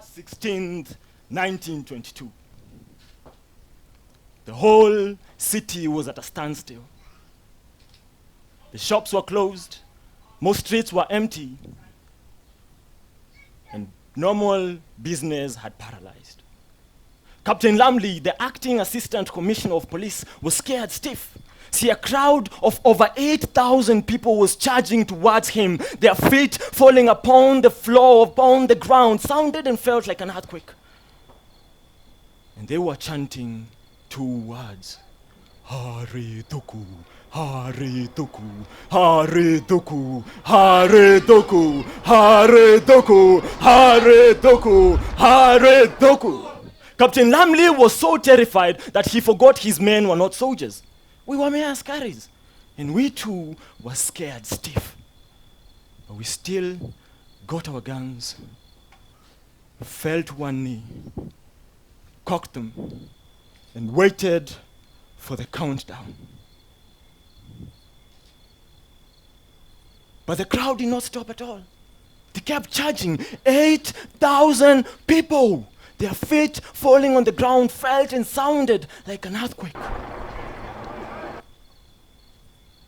16th, 1922. The whole city was at a standstill. The shops were closed, most streets were empty, and normal business had paralyzed. Captain Lamley, the acting assistant commissioner of police, was scared stiff. See, a crowd of over 8,000 people was charging towards him. Their feet falling upon the floor, upon the ground, sounded and felt like an earthquake. And they were chanting two words: Hari Duku, Hari Duku, Hari Duku, Hari Duku, Hari Duku, Hari Duku, Hari Duku. Captain Lamley was so terrified that he forgot his men were not soldiers. We were mere askaris, and we too were scared stiff. But we still got our guns, fell to one knee, cocked them, and waited for the countdown. But the crowd did not stop at all. They kept charging. 8,000 people. Their feet falling on the ground felt and sounded like an earthquake. They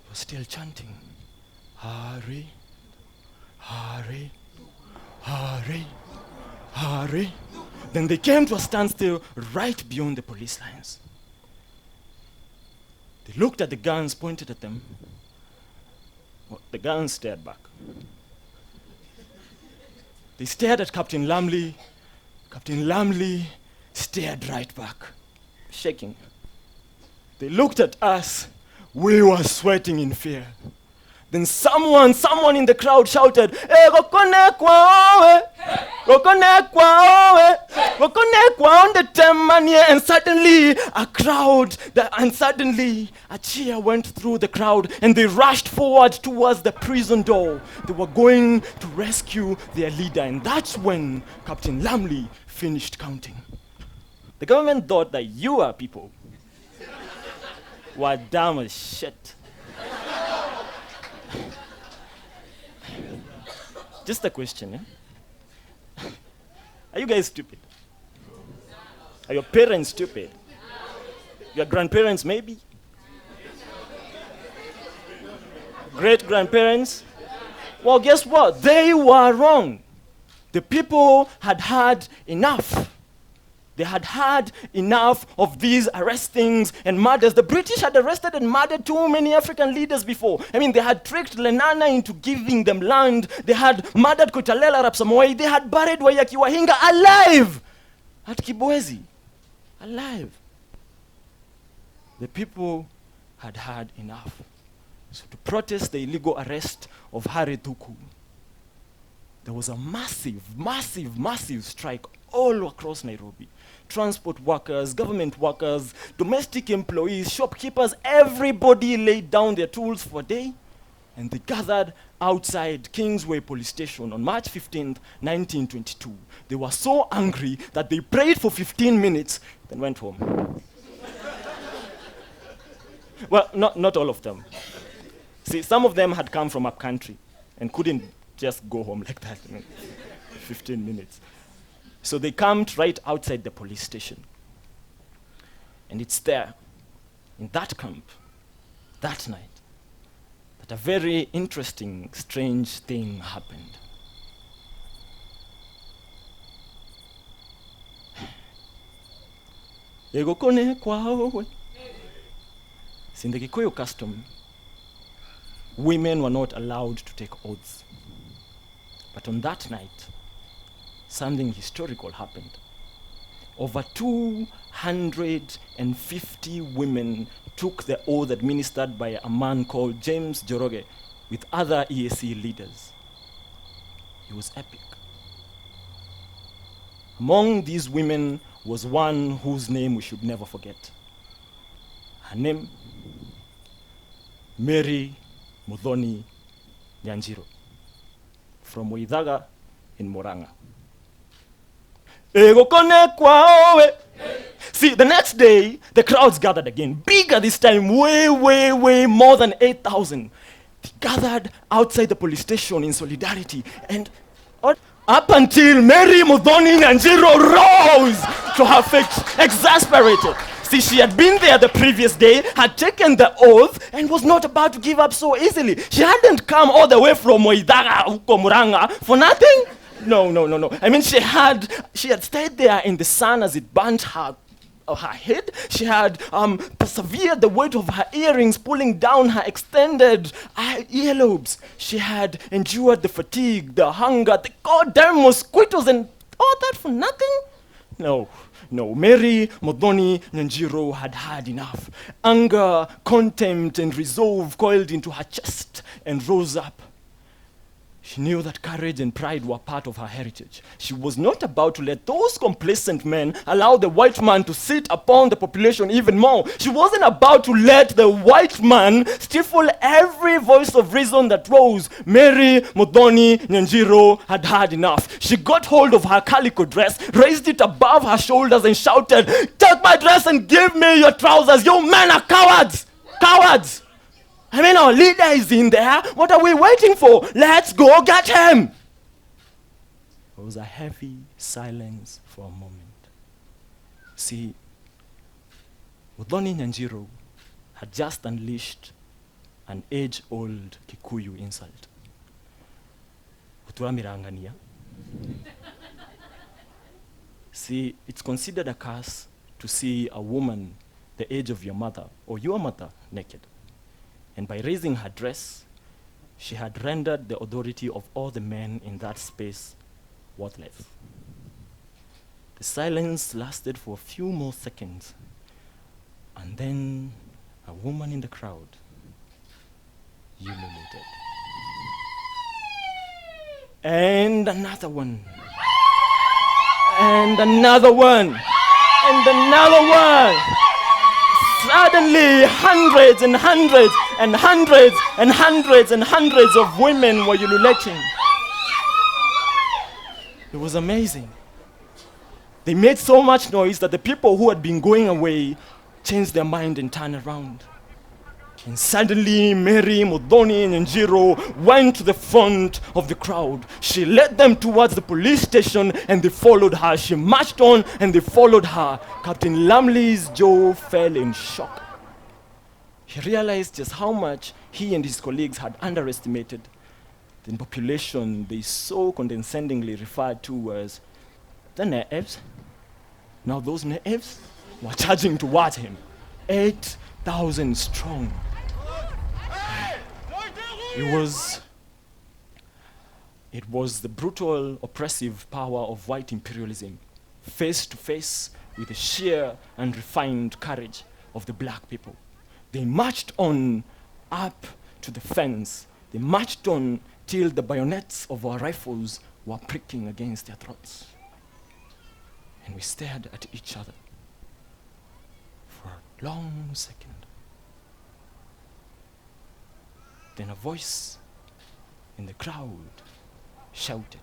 were still chanting, Hari, Hari, Hari, Hari. Then they came to a standstill right beyond the police lines. They looked at the guns, pointed at them. Well, the guns stared back. They stared at Captain Lamley. Captain Lamley stared right back, shaking. They looked at us. We were sweating in fear. Then someone in the crowd shouted, "Hey, gokone kwawe! Gokone kwawe! Gokone kwaonde temanie!" And suddenly a cheer went through the crowd, and they rushed forward towards the prison door. They were going to rescue their leader, and that's when Captain Lamley finished counting. The government thought that you people were dumb as shit. Just a question, eh? Are you guys stupid? Are your parents stupid? Your grandparents maybe? Great-grandparents? Well, guess what? They were wrong. The people had had enough. They had had enough of these arrestings and murders. The British had arrested and murdered too many African leaders before. I mean, they had tricked Lenana into giving them land. They had murdered Koitalel Arap Samoei. They had buried Wayaki Wahinga alive at Kibwezi. Alive. The people had had enough. So to protest the illegal arrest of Hari Duku, there was a massive strike all across Nairobi. Transport workers, government workers, domestic employees, shopkeepers, everybody laid down their tools for a day, and they gathered outside Kingsway Police Station on March 15th, 1922. They were so angry that they prayed for 15 minutes, then went home. Well, not all of them. See, some of them had come from up country and couldn't just go home like that. 15 minutes. So they camped right outside the police station. And it's there, in that camp, that night, that a very interesting, strange thing happened. In the Gikuyu custom, women were not allowed to take oaths. But on that night, something historical happened. Over 250 women took the oath administered by a man called James Joroge with other EAC leaders. It was epic. Among these women was one whose name we should never forget. Her name, Mary Muthoni Nyanjiru, from Waithaga in Murang'a. See, the next day, the crowds gathered again, bigger this time, way more than 8,000. They gathered outside the police station in solidarity, and Up until Mary Muthoni Nyanjiru rose to her feet, exasperated. See, she had been there the previous day, had taken the oath, and was not about to give up so easily. She hadn't come all the way from Moidaga, huko Murang'a, for nothing. No. I mean, she had stayed there in the sun as it burnt her head. She had persevered the weight of her earrings pulling down her extended earlobes. She had endured the fatigue, the hunger, the goddamn mosquitoes, and all that for nothing? No, Mary Muthoni Nyanjiru had had enough. Anger, contempt, and resolve coiled into her chest and rose up. She knew that courage and pride were part of her heritage. She was not about to let those complacent men allow the white man to sit upon the population even more. She wasn't about to let the white man stifle every voice of reason that rose. Mary Muthoni Nyanjiru had had enough. She got hold of her calico dress, raised it above her shoulders, and shouted, "Take my dress and give me your trousers. You men are cowards! Cowards! I mean, our leader is in there. What are we waiting for? Let's go get him." There was a heavy silence for a moment. See, Muthoni Nyanjiru had just unleashed an age-old Kikuyu insult. Uturamirangania. See, it's considered a curse to see a woman the age of your mother or your mother naked. And by raising her dress, she had rendered the authority of all the men in that space worthless. The silence lasted for a few more seconds, and then a woman in the crowd ululated. And another one. And another one. And another one. Suddenly, hundreds and hundreds and hundreds and hundreds and hundreds of women were ululating. It was amazing. They made so much noise that the people who had been going away changed their mind and turned around. And suddenly, Mary Muthoni Nyanjiru went to the front of the crowd. She led them towards the police station and they followed her. She marched on and they followed her. Captain Lumley's jaw fell in shock. He realized just how much he and his colleagues had underestimated the population they so condescendingly referred to as the natives. Now those natives were charging towards him, 8,000 strong. It was the brutal, oppressive power of white imperialism, face to face with the sheer and refined courage of the black people. They marched on up to the fence. They marched on till the bayonets of our rifles were pricking against their throats. And we stared at each other for a long second. Then a voice in the crowd shouted,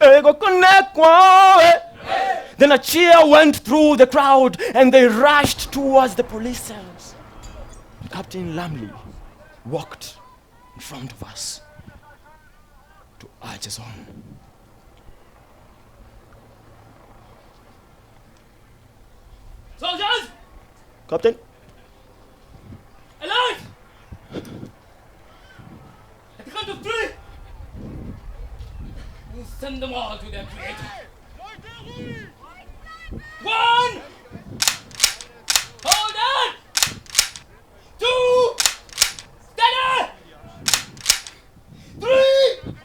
"Ego konekwa!" Then a cheer went through the crowd and they rushed towards the police cells. Captain Lumley walked in front of us to urge us on. Soldiers! Captain? Alive! At the count of 3, we'll send them all to their creator. 1! Hold on! 2! Steady! 3!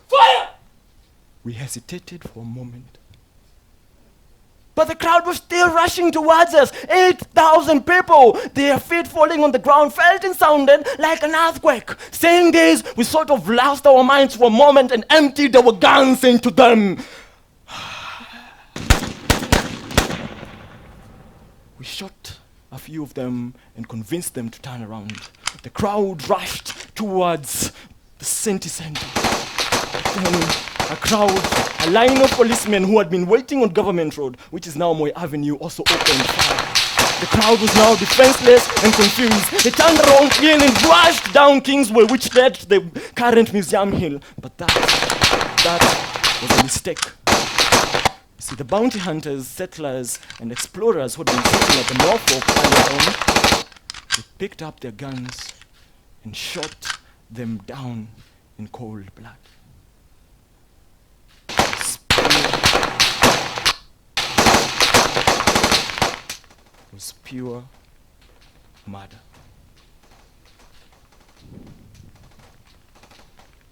Fire! We hesitated for a moment. But the crowd was still rushing towards us. 8,000 people, their feet falling on the ground, felt and sounded like an earthquake. Saying this, we sort of lost our minds for a moment and emptied our guns into them. We shot a few of them and convinced them to turn around. The crowd rushed towards the city center. Then a line of policemen who had been waiting on Government Road, which is now Moi Avenue, also opened fire. The crowd was now defenseless and confused. They turned around again and rushed down Kingsway, which led to the current Museum Hill. But that that was a mistake. You see, the bounty hunters, settlers, and explorers who had been settling at the Norfolk earlier on, they picked up their guns and shot them down in cold blood. It was pure murder.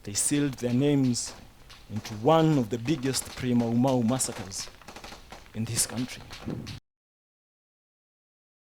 They sealed their names into one of the biggest pre-Mau Mau massacres in this country.